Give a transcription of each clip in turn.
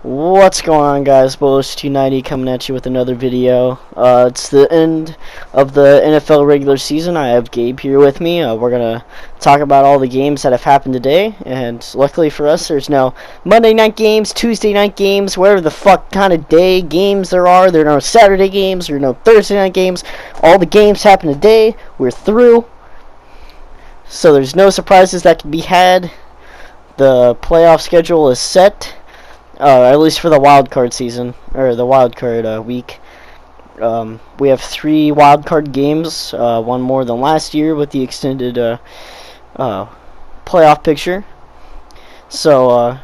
What's going on, guys? Bullish290 coming at you with another video. It's the end of the NFL regular season. I have Gabe here with me. We're gonna talk about all the games that have happened today, and luckily for us, there's no Monday night games, Tuesday night games, whatever the fuck kind of day games there are. There are no Saturday games, there are no Thursday night games. All the games happen today. We're through, so there's no surprises that can be had. The playoff schedule is set. At least for the wild card season, or the wild card week. We have 3 wild card games, one more than last year with the extended playoff picture. So,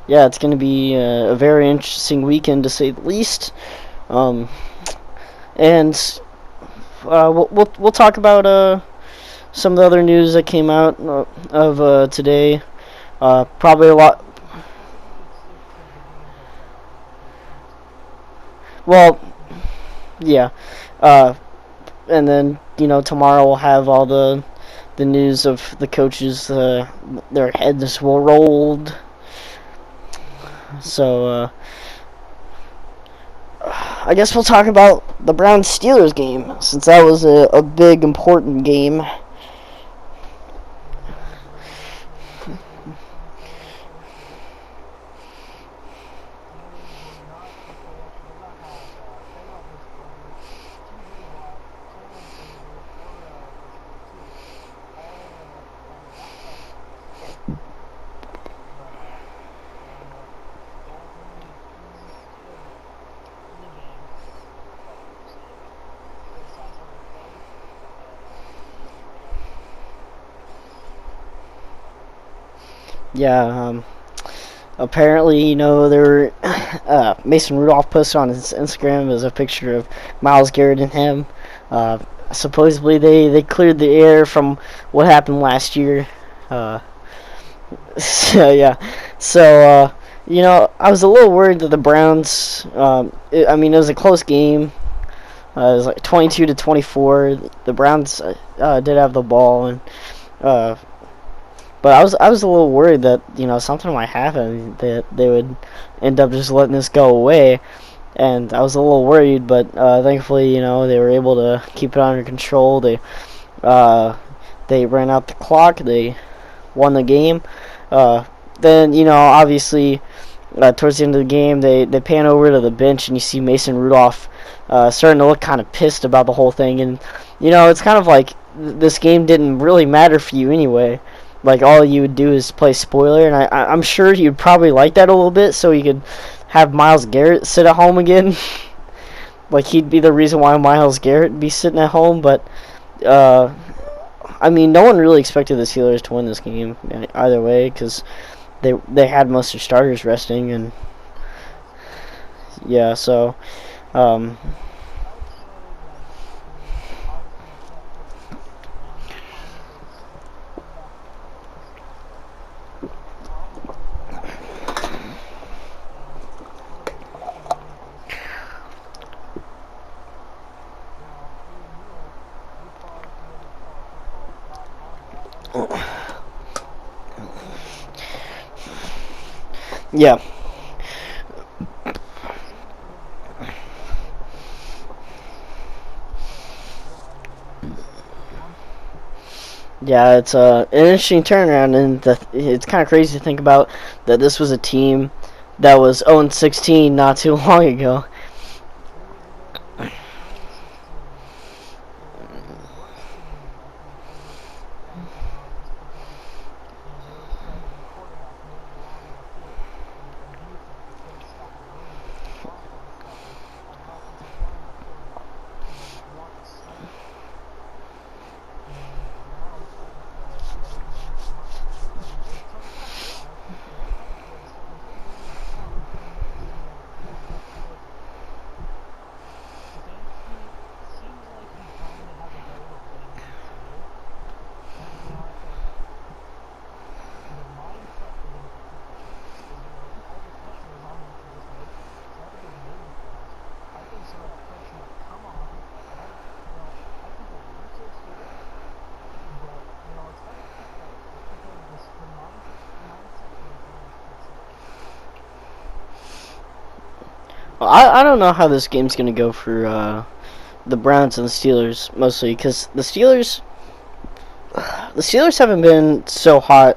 yeah, it's going to be a very interesting weekend to say the least. And we'll talk about some of the other news that came out of today. Probably a lot. Well, yeah. And then tomorrow we'll have all the news of the coaches. Their heads will rolled. So I guess we'll talk about the Browns Steelers game, since that was a big important game. Yeah, apparently, there were, Mason Rudolph posted on his Instagram as a picture of Myles Garrett and him. Supposedly, they cleared the air from what happened last year. So, yeah. So, I was a little worried that the Browns, it was a close game. It was like 22-24. The Browns did have the ball, and but I was a little worried that something might happen, that they would end up just letting this go away, and I was a little worried. But thankfully, they were able to keep it under control. They ran out the clock. They won the game. Then obviously, towards the end of the game, they pan over to the bench, and you see Mason Rudolph starting to look kind of pissed about the whole thing. And it's kind of like this game didn't really matter for you anyway. Like, all you would do is play spoiler, and I'm sure you'd probably like that a little bit, so you could have Myles Garrett sit at home again. Like, he'd be the reason why Myles Garrett would be sitting at home. But no one really expected the Steelers to win this game either way, because they had most of their starters resting. And yeah, so yeah. Yeah, it's an interesting turnaround, and it's kind of crazy to think about that this was a team that was 0-16 not too long ago. I don't know how this game's gonna go for the Browns and the Steelers mostly because the Steelers haven't been so hot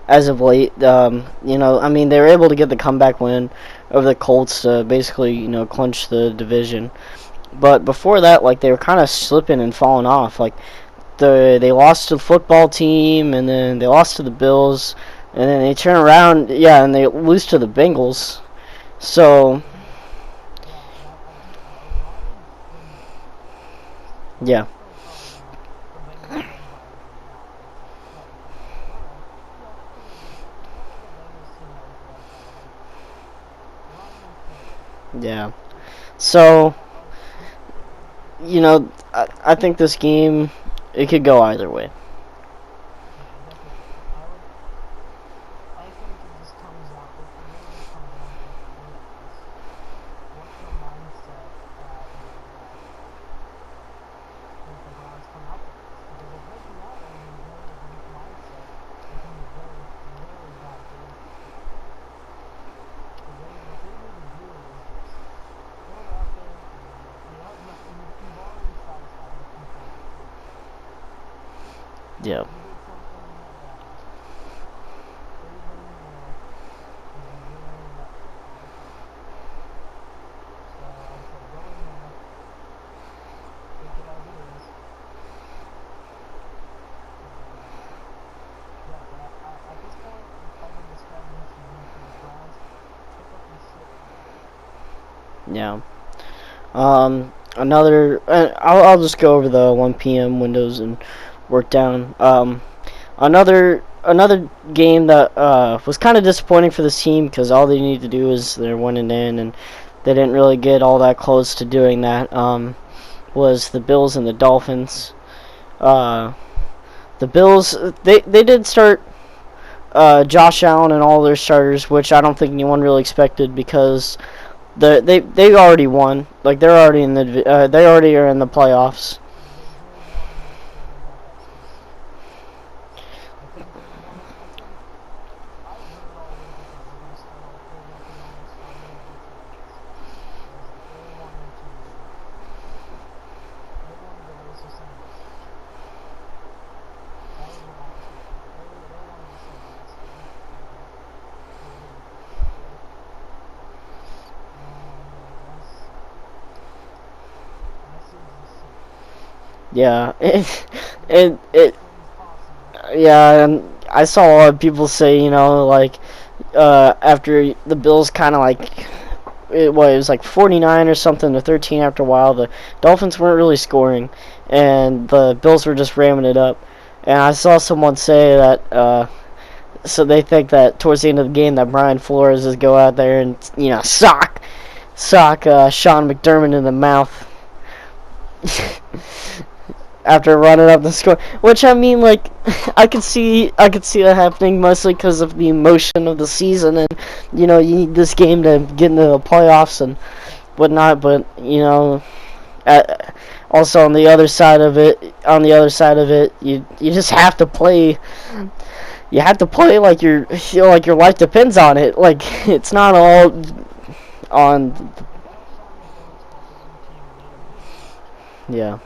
as of late. You know, I mean, they were able to get the comeback win over the Colts to basically, you know, clinch the division. But before that, like, they were kind of slipping and falling off. Like, they lost to the football team, and then they lost to the Bills, and then they turn around, yeah, and they lose to the Bengals. So, yeah. Yeah. So, you know, I think this game, it could go either way. Yeah. Yeah. Another. I'll just go over the 1 p.m. windows and work down. Another game that was kind of disappointing for this team because all they need to do is they're 1-in, and they didn't really get all that close to doing that. Was the Bills and the Dolphins. The Bills they did start Josh Allen and all their starters, which I don't think anyone really expected because they already won. Like they're already in the they already are in the playoffs. Yeah, it yeah, and I saw a lot of people say, you know, like after the Bills kind of like it was like 49 or something to 13 after a while, the Dolphins weren't really scoring, and the Bills were just ramming it up. And I saw someone say that so they think that towards the end of the game that Brian Flores is go out there and sock Sean McDermott in the mouth. After running up the score, which I mean, like, I could see that happening mostly because of the emotion of the season, and you need this game to get into the playoffs and whatnot. But also on the other side of it, you just have to play. You have to play like like your life depends on it. Like it's not all on. Yeah.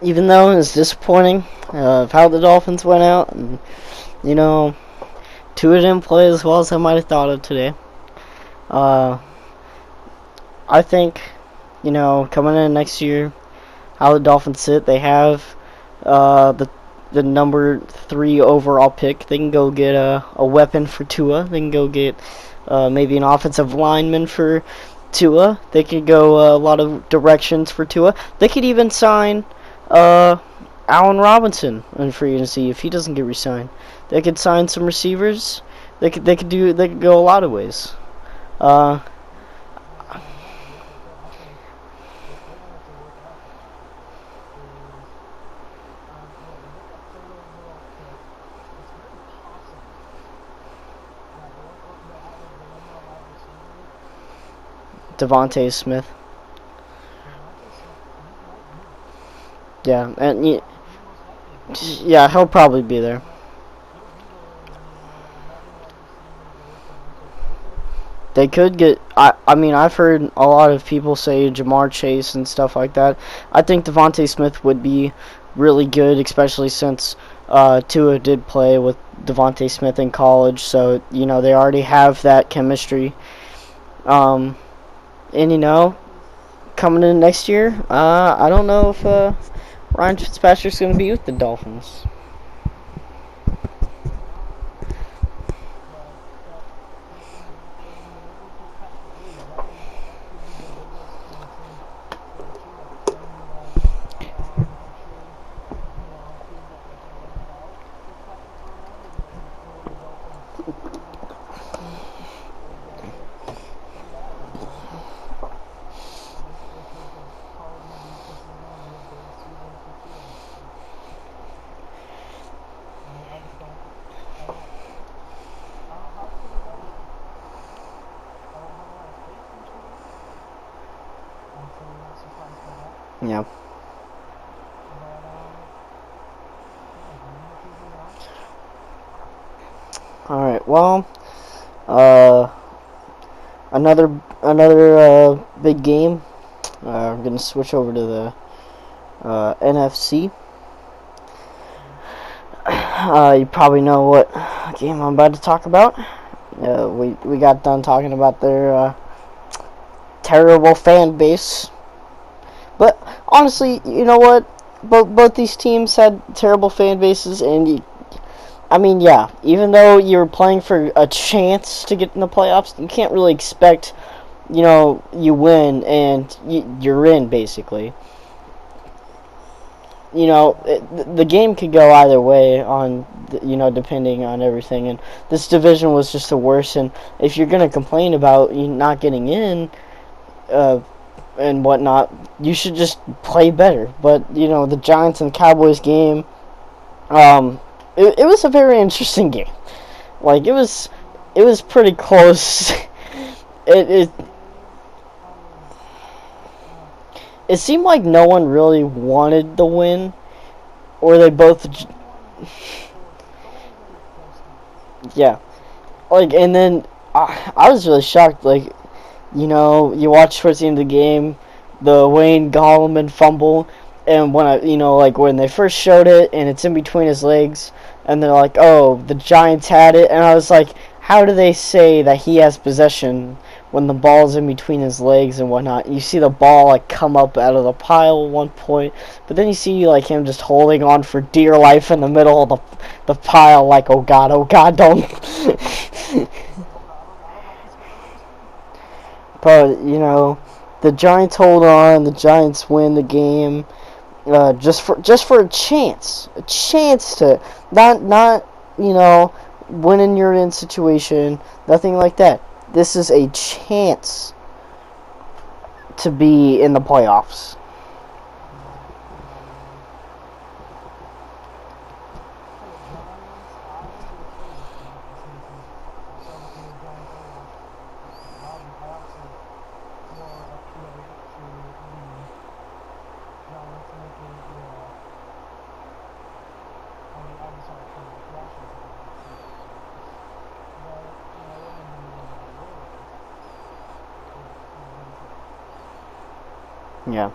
even though it's disappointing of how the Dolphins went out, and you know, Tua didn't play as well as I might have thought of today. Uh, I think, you know, coming in next year, how the Dolphins sit, they have the number 3 overall pick. They can go get a weapon for Tua. They can go get maybe an offensive lineman for Tua. They could go a lot of directions for Tua. They could even sign Allen Robinson in free agency if he doesn't get re-signed. They could sign some receivers. They could go a lot of ways. Uh, Devontae Smith. Yeah, and yeah, he'll probably be there. They could get. I mean, I've heard a lot of people say Jamar Chase and stuff like that. I think Devontae Smith would be really good, especially since Tua did play with Devontae Smith in college. So you know they already have that chemistry. And you know, coming in next year, I don't know if Ryan Fitzpatrick's going to be with the Dolphins. Yeah. All right. Well, uh, another big game. I'm gonna switch over to the NFC. You probably know what game I'm about to talk about. We got done talking about their terrible fan base, but honestly, you know what? Both these teams had terrible fan bases, and I mean, yeah, even though you're playing for a chance to get in the playoffs, you can't really expect, you know, you win and you're in, basically. You know, the game could go either way on, you know, depending on everything. And this division was just the worst. And if you're going to complain about you not getting in and whatnot, you should just play better. But, you know, the Giants and Cowboys game, it was a very interesting game. Like, it was pretty close. it it seemed like no one really wanted the win, or they both, yeah. Like, and then I was really shocked. Like, you know, you watch towards the end of the game, the Wayne Gallman fumble, and when you know, like when they first showed it, and it's in between his legs, and they're like, "Oh, the Giants had it," and I was like, "How do they say that he has possession when the ball's in between his legs and whatnot?" You see the ball like come up out of the pile at one point, but then you see like him just holding on for dear life in the middle of the pile, like, oh God, don't." But you know, the Giants hold on. The Giants win the game. Just for a chance to not you know win in your in situation, nothing like that. This is a chance to be in the playoffs. Yeah.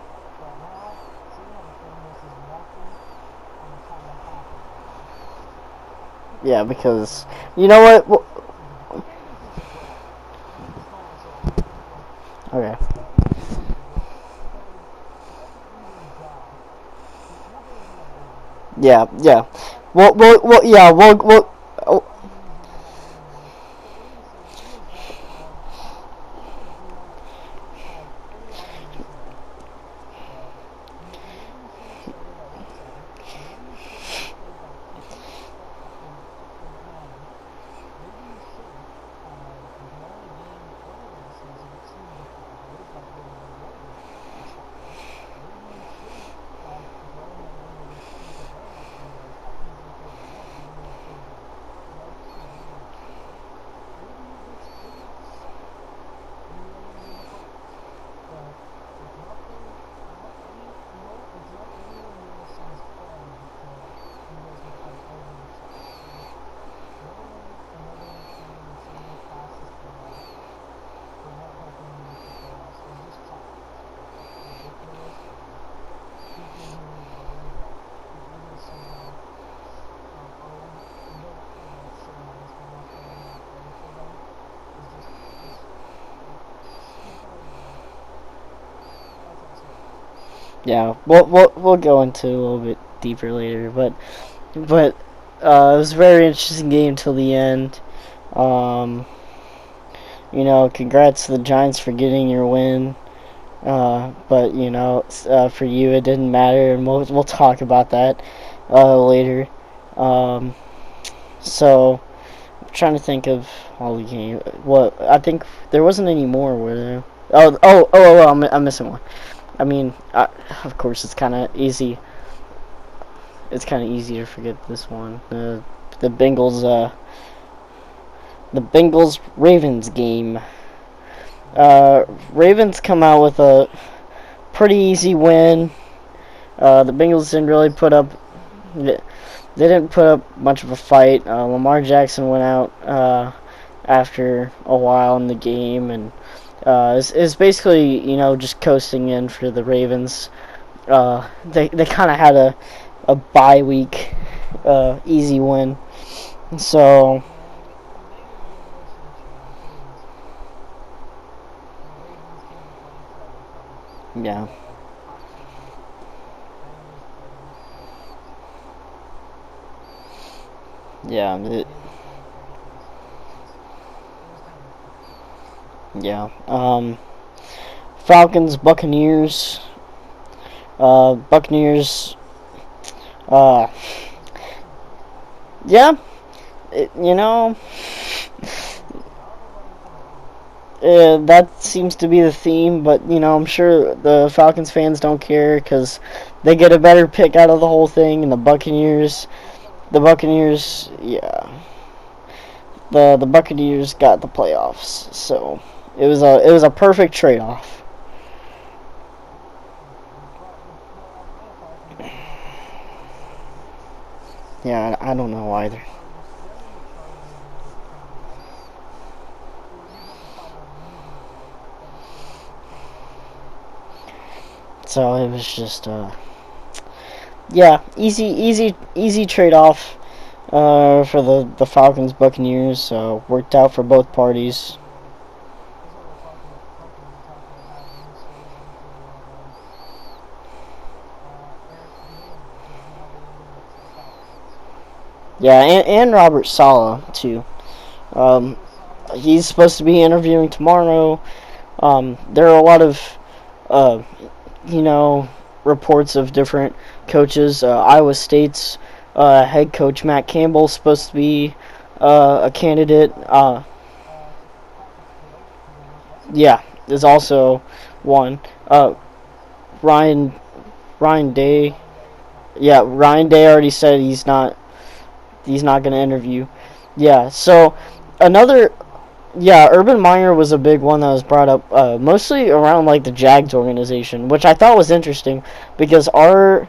Yeah, because you know what? Okay. Yeah, yeah. Yeah, oh, yeah. We'll go into a little bit deeper later, but it was a very interesting game till the end. Um, congrats to the Giants for getting your win. But for you it didn't matter, and we'll talk about that later. Um, so I'm trying to think of all the games. What I think there wasn't any more, were there? I'm missing one. I mean, of course it's kind of easy. It's kind of easy to forget this one. The Bengals Ravens game. Ravens come out with a pretty easy win. The Bengals didn't really put up. They didn't put up much of a fight. Lamar Jackson went out after a while in the game, and is basically just coasting in for the Ravens. They kind of had a bye week, easy win. So yeah. Yeah, yeah. Falcons, Buccaneers. Buccaneers. Uh, yeah. It, you know, that seems to be the theme, but I'm sure the Falcons fans don't care because they get a better pick out of the whole thing, and the Buccaneers, yeah, the Buccaneers got the playoffs, so it was a perfect trade off. Yeah, I don't know either. So it was just yeah, easy trade off for the Falcons Buccaneers. Worked out for both parties. Yeah, and Robert Saleh too. Um, he's supposed to be interviewing tomorrow. There are a lot of uh, you know reports of different coaches. Iowa State's head coach Matt Campbell is supposed to be a candidate. Yeah, is also one. Ryan Ryan Day. Yeah, Ryan Day already said he's not going to interview. Yeah, so another yeah, Urban Meyer was a big one that was brought up mostly around like the Jags organization, which I thought was interesting because our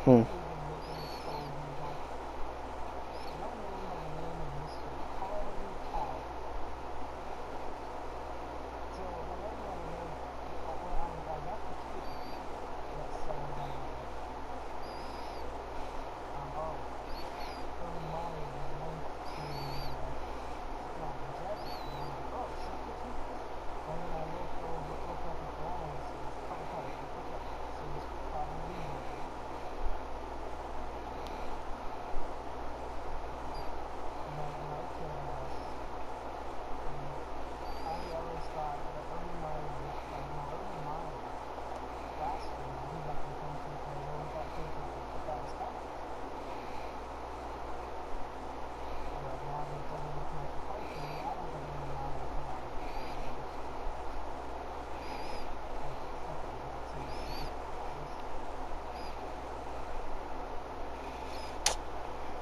Hmm.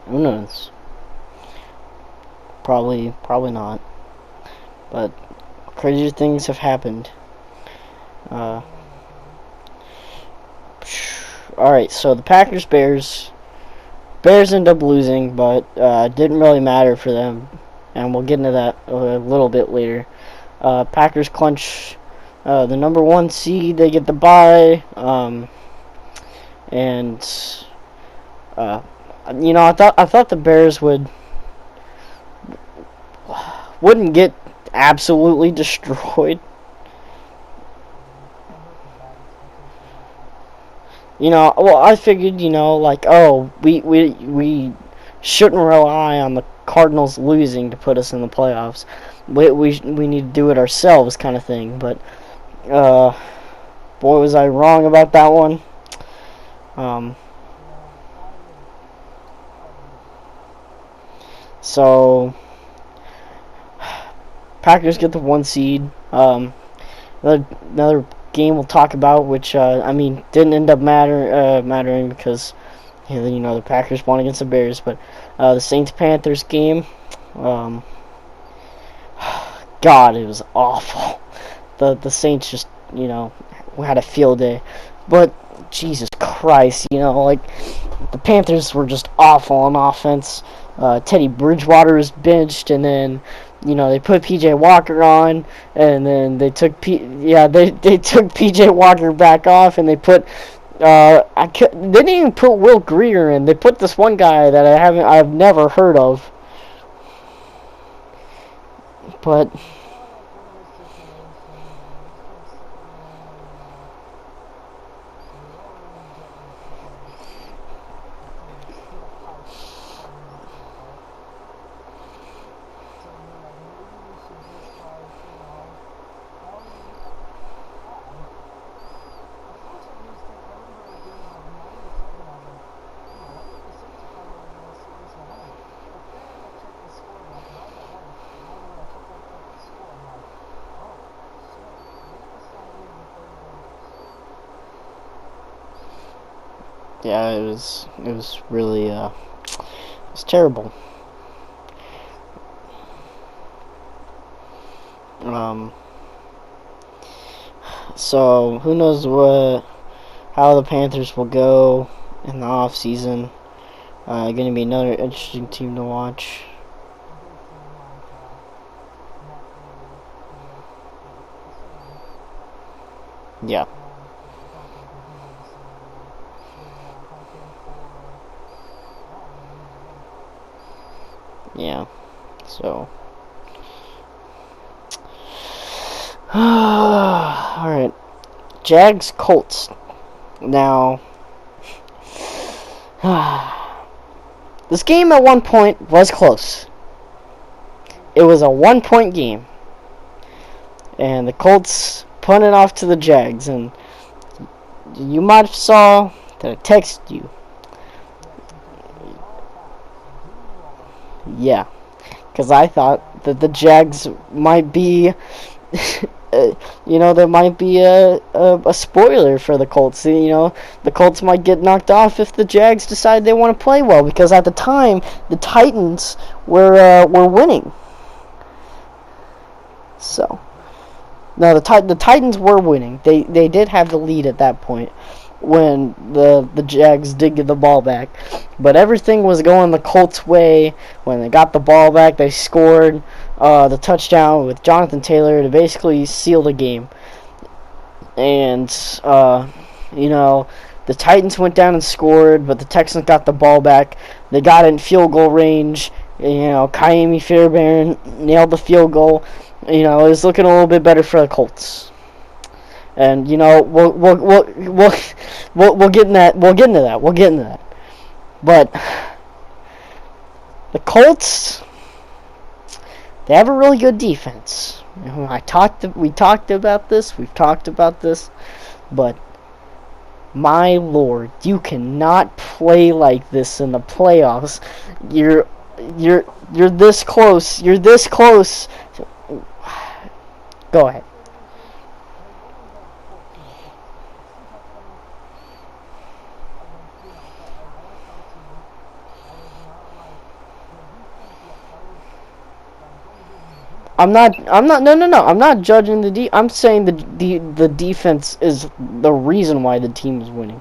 Who knows? Probably not. But crazier things have happened. Uh, Alright, so the Packers Bears. Bears end up losing, but it didn't really matter for them. And we'll get into that a little bit later. Packers clinch the number 1 seed. They get the bye. And I thought the Bears wouldn't get absolutely destroyed. Well, I figured, like, oh, we shouldn't rely on the Cardinals losing to put us in the playoffs. We need to do it ourselves, kind of thing. But boy, was I wrong about that one. So Packers get the 1 seed. Another game we'll talk about, which didn't end up mattering because the Packers won against the Bears, but the Saints Panthers game, God, it was awful. The Saints just had a field day, but Jesus Christ, like the Panthers were just awful on offense. Teddy Bridgewater was benched, and then they put PJ Walker on, and then they took they took PJ Walker back off, and they put they didn't even put Will Greer in. They put this one guy that I've never heard of, but yeah, it was really it was terrible. So who knows how the Panthers will go in the off season. Going to be another interesting team to watch. Yeah. Yeah. So. Alright. Jags Colts. Now. This game at one point was close. It was a 1-point game. And the Colts punted off to the Jags. And you might have saw that I texted you. Yeah. Because I thought that the Jags might be... there might be a spoiler for the Colts. The Colts might get knocked off if the Jags decide they want to play well, because at the time the Titans were winning. So, no, the Titans were winning. They did have the lead at that point, when the Jags did get the ball back. But everything was going the Colts' way. When they got the ball back, they scored the touchdown with Jonathan Taylor to basically seal the game. And, you know, the Titans went down and scored, but the Texans got the ball back. They got in field goal range. You know, Kaimi Fairbairn nailed the field goal. You know, it was looking a little bit better for the Colts. And you know, we'll get in that. We'll get into that. We'll get into that. But the Colts, they have a really good defense. You know, we talked about this. We've talked about this, but my lord, you cannot play like this in the playoffs. You're this close. You're this close. Go ahead. No. I'm not judging I'm saying the defense is the reason why the team is winning.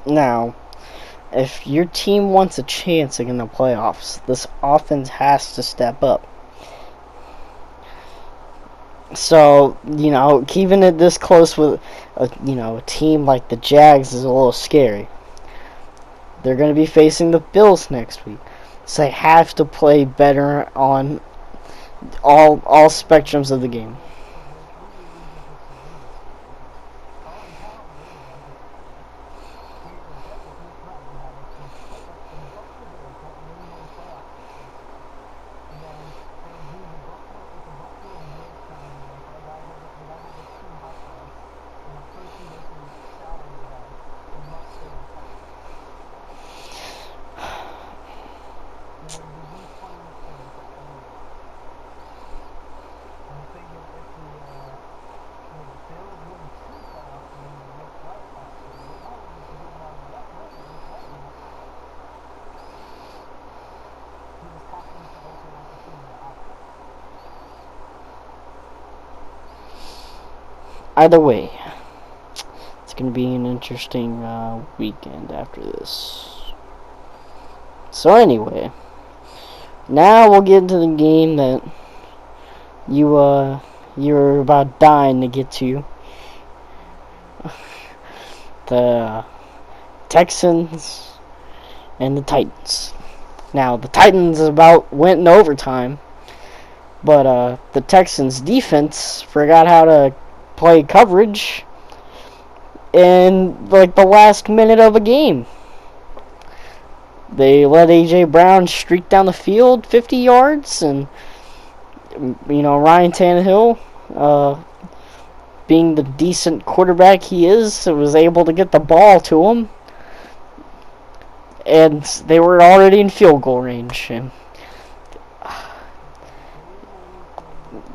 Now, if your team wants a chance in the playoffs, this offense has to step up. So, you know, keeping it this close with a team like the Jags is a little scary. They're going to be facing the Bills next week. So they have to play better on all spectrums of the game. Either way, it's going to be an interesting weekend after this. So anyway, now we'll get into the game that you're about dying to get to. The Texans and the Titans. Now the Titans went in overtime, but the Texans defense forgot how to play coverage in like the last minute of a game. They let A.J. Brown streak down the field 50 yards, and you know, Ryan Tannehill, being the decent quarterback he is, was able to get the ball to him, and they were already in field goal range. And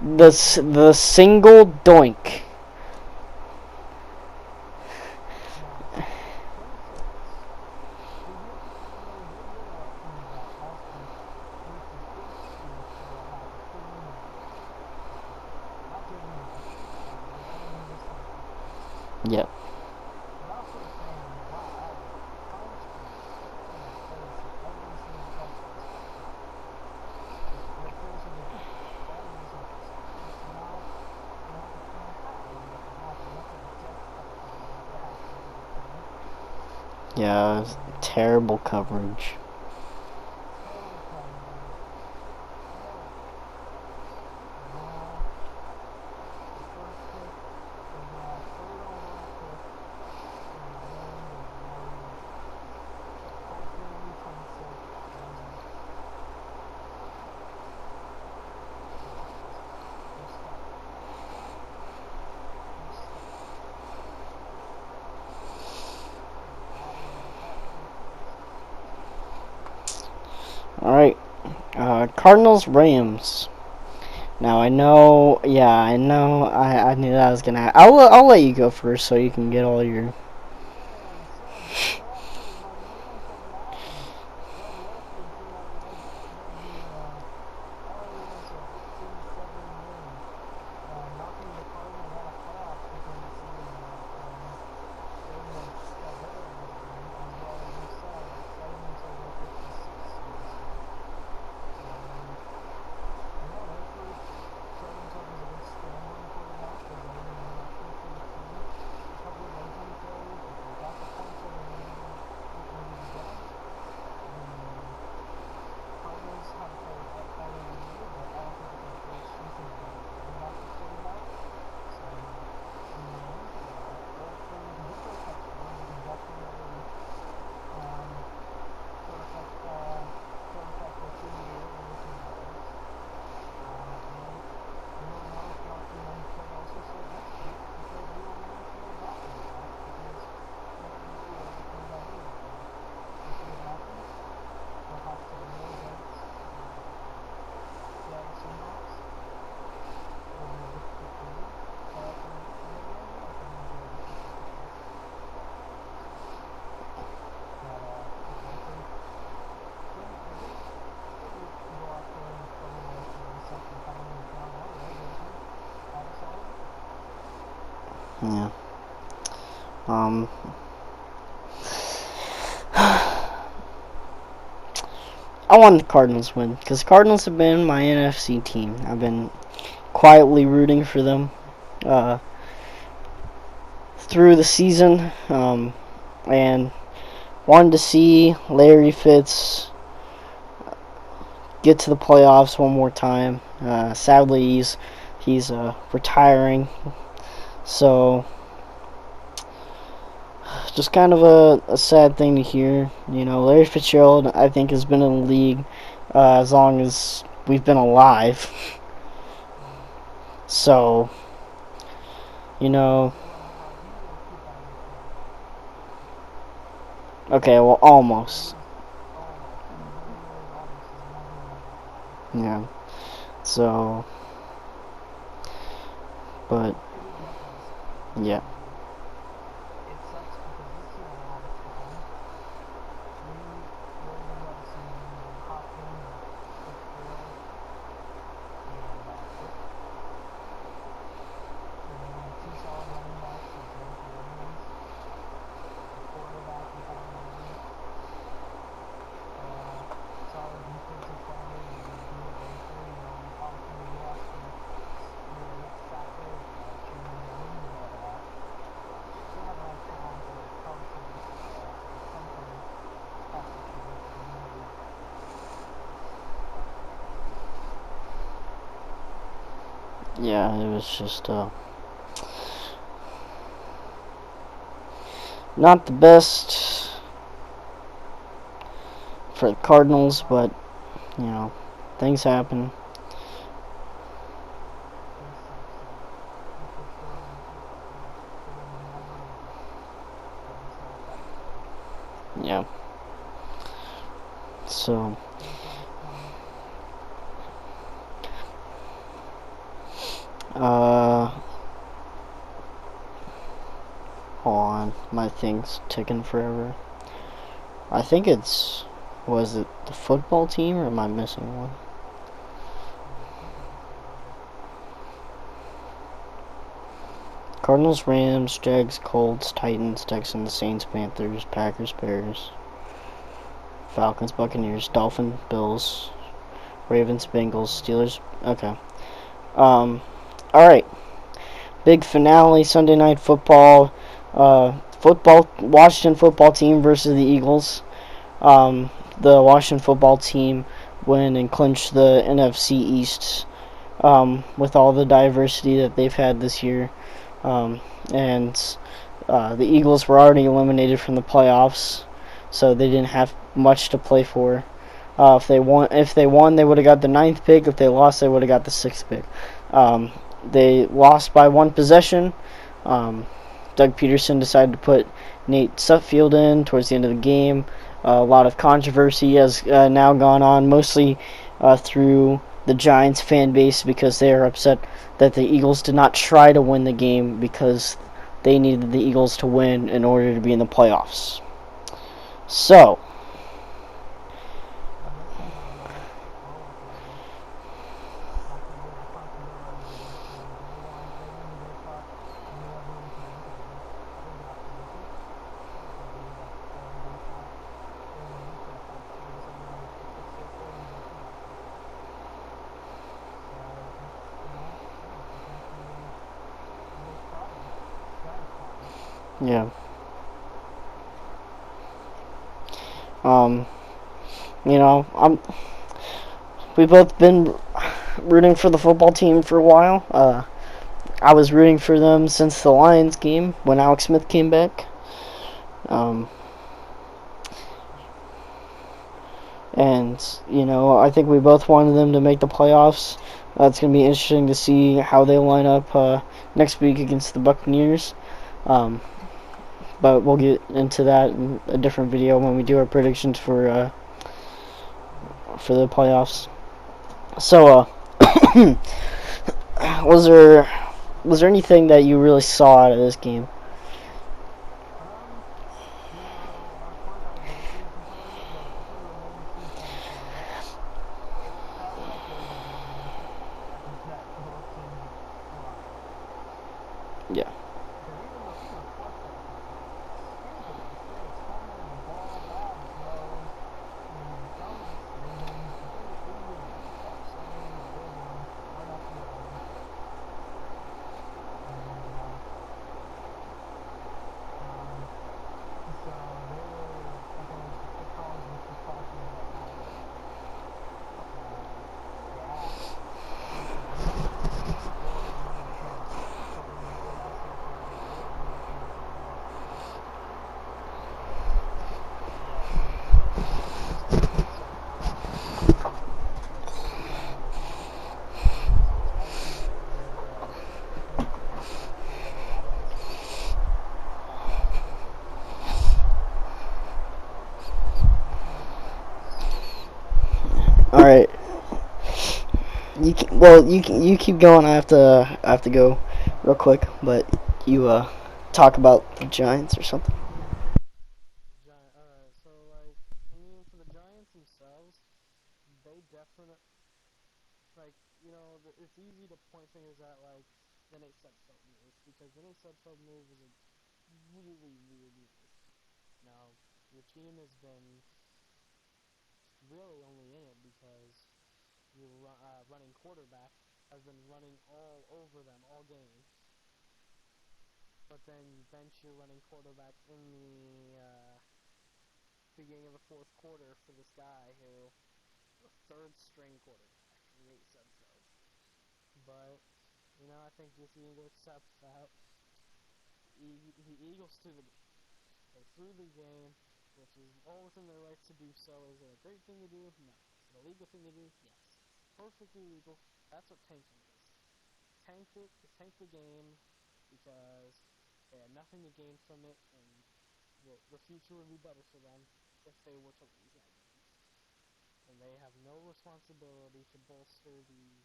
the single doink. Yep. Yeah, it was terrible coverage. Alright, Cardinals Rams. Now I know, yeah, I know. I knew that was gonna. I'll let you go first so you can get all your. Yeah. Um. I want the Cardinals win because Cardinals have been my NFC team. I've been quietly rooting for them through the season, and wanted to see Larry Fitz get to the playoffs one more time. Sadly, he's retiring, so just kind of a sad thing to hear. You know, Larry Fitzgerald, I think, has been in the league as long as we've been alive. So, you know, okay, well, almost. Yeah. So, but, yeah. Yeah, it was just not the best for the Cardinals, but you know, things happen. Yeah. So, hold on, my thing's ticking forever. I think was it the football team or am I missing one? Cardinals, Rams, Jags, Colts, Titans, Texans, Saints, Panthers, Packers, Bears, Falcons, Buccaneers, Dolphins, Bills, Ravens, Bengals, Steelers. Okay. Alright. Big finale, Sunday Night Football. Washington football team versus the Eagles. The Washington football team win and clinch the NFC East with all the diversity that they've had this year. And the Eagles were already eliminated from the playoffs, so they didn't have much to play for. If they won, they would have got the 9th pick. If they lost, they would have got the 6th pick. They lost by one possession. Doug Peterson decided to put Nate Sutfield in towards the end of the game. A lot of controversy has now gone on, mostly through the Giants fan base because they are upset that the Eagles did not try to win the game because they needed the Eagles to win in order to be in the playoffs. So, yeah. Um, we've both been rooting for the football team for a while. I was rooting for them since the Lions game when Alex Smith came back. Um, and, I think we both wanted them to make the playoffs. It's going to be interesting to see how they line up next week against the Buccaneers. But we'll get into that in a different video when we do our predictions for the playoffs. So, was there anything that you really saw out of this game? Yeah. All right. You keep going. I have to go real quick, but you talk about the Giants or something. So for the Giants themselves, they definitely it's easy to point fingers at the Nate Sudfeld move because the Nate Sudfeld move was a really weird move. Now your team has been really only in it because your running quarterback has been running all over them all game. But then you bench your running quarterback in the beginning of the fourth quarter for this guy who, the third string quarterback, Nate Sudfeld. But, I think you just need to accept that the Eagles threw the game. They threw the game, which is all within their rights to do so. Is it a great thing to do? No. Is it a legal thing to do? Yes. Perfectly legal. That's what tanking is. Tank the game because they had nothing to gain from it, and the future would be better for them if they were to lose that game. And they have no responsibility to bolster the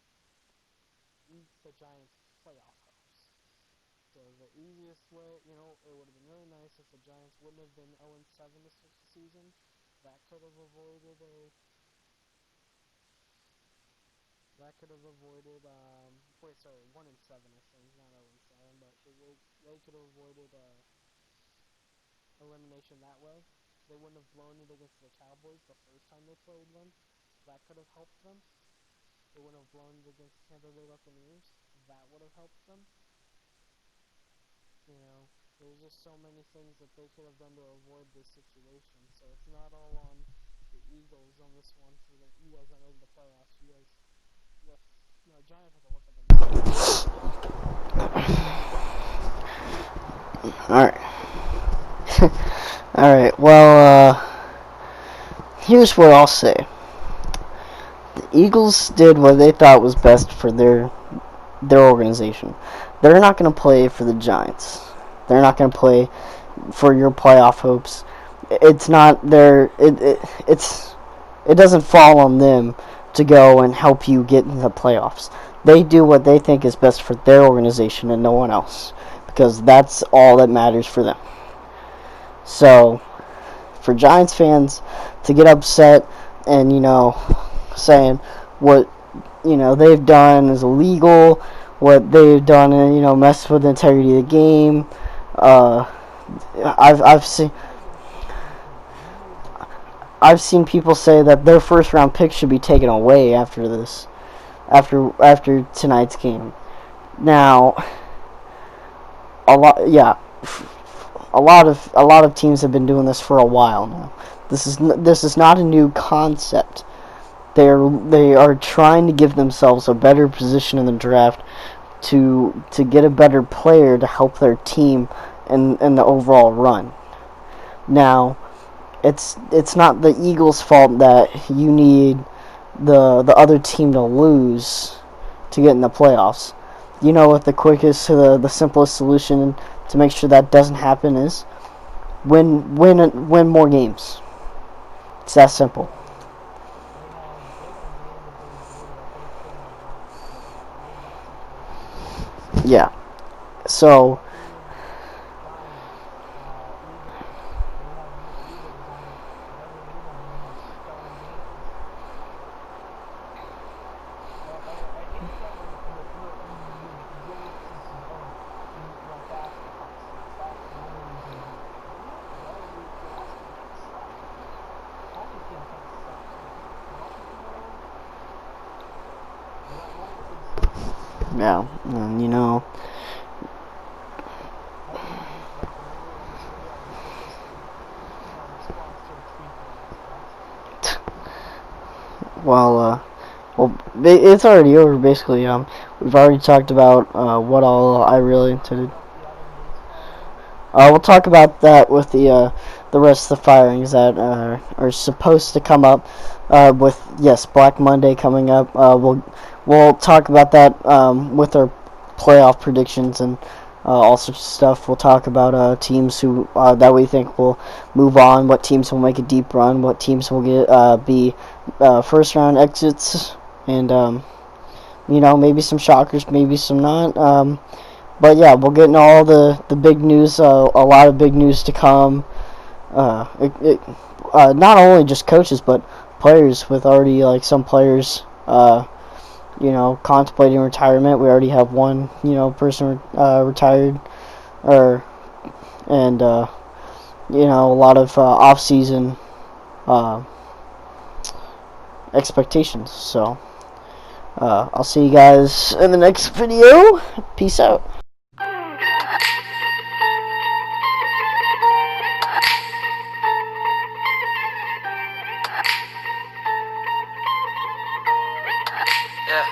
Giants' playoff hopes. So the easiest way, it would have been really nice if the Giants wouldn't have been 0-7 to start the season. That could have avoided 1-7, I think, not 0-7, but they could have avoided elimination that way. They wouldn't have blown it against the Cowboys the first time they played them. That could have helped them. They wouldn't have blown it against the Tampa Bay Buccaneers. That would have helped them. There's just so many things that they could have done to avoid this situation. So it's not all on the Eagles on this one. For you guys not making the playoffs, Giants have to look at them. All right. All right. Well, here's what I'll say. The Eagles did what they thought was best for their organization. They're not going to play for the Giants. They're not going to play for your playoff hopes. It's not their. It doesn't fall on them to go and help you get in the playoffs. They do what they think is best for their organization and no one else, because that's all that matters for them. So, for Giants fans to get upset and, saying what, they've done is illegal, what they've done and, messed with the integrity of the game, I've seen people say that their first round pick should be taken away after this, after tonight's game. Now, a lot of teams have been doing this for a while now. This is not a new concept. They are trying to give themselves a better position in the draft to get a better player to help their team in the overall run. Now, it's not the Eagles' fault that you need the other team to lose to get in the playoffs. You know what the quickest, the simplest solution to make sure that doesn't happen is? Win more games. It's that simple. Yeah. So, yeah, and, it's already over. Basically, we've already talked about what all I really intended. We'll talk about that with the rest of the firings that are supposed to come up. With yes, Black Monday coming up. We'll talk about that with our playoff predictions and all sorts of stuff. We'll talk about teams who that we think will move on, what teams will make a deep run, what teams will be first round exits, and maybe some shockers, maybe some not. But yeah, we'll get into all the big news. A lot of big news to come. Not only just coaches, but players. With already some players, contemplating retirement. We already have one, person retired, and a lot of off-season expectations. So, I'll see you guys in the next video. Peace out. Yeah.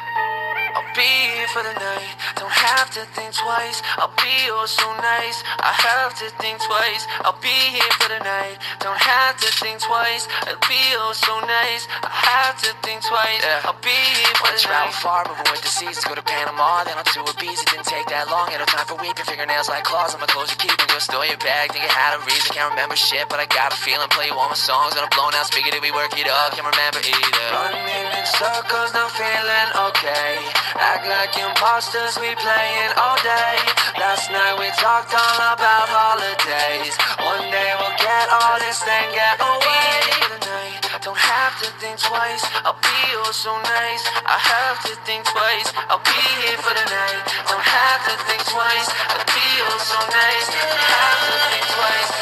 I'll be here for the night, don't have to think twice. I'll be oh so nice, I have to think twice. I'll be here for the night, don't have to think twice. I'll be oh so nice, I have to think twice. Yeah. I'll be here for the night. Travel far, moving with the seasons, go to Panama, then on to Ibiza. Didn't take that long, had no time for weeping. Fingernails like claws on my clothes you keep. You'll store your bag, think it had a reason. Can't remember shit, but I got a feeling. Play you all my songs on a blown out speaker, did we work it up? Can't remember either. Running in circles, not feeling okay. Act like imposters, we playing all day. Last night we talked all about holidays. One day we'll get all this thing get away. For the night, don't have to think twice. I'll be oh so nice, I have to think twice. I'll be here for the night, don't have to think twice. I'll be oh so nice, I have to think twice.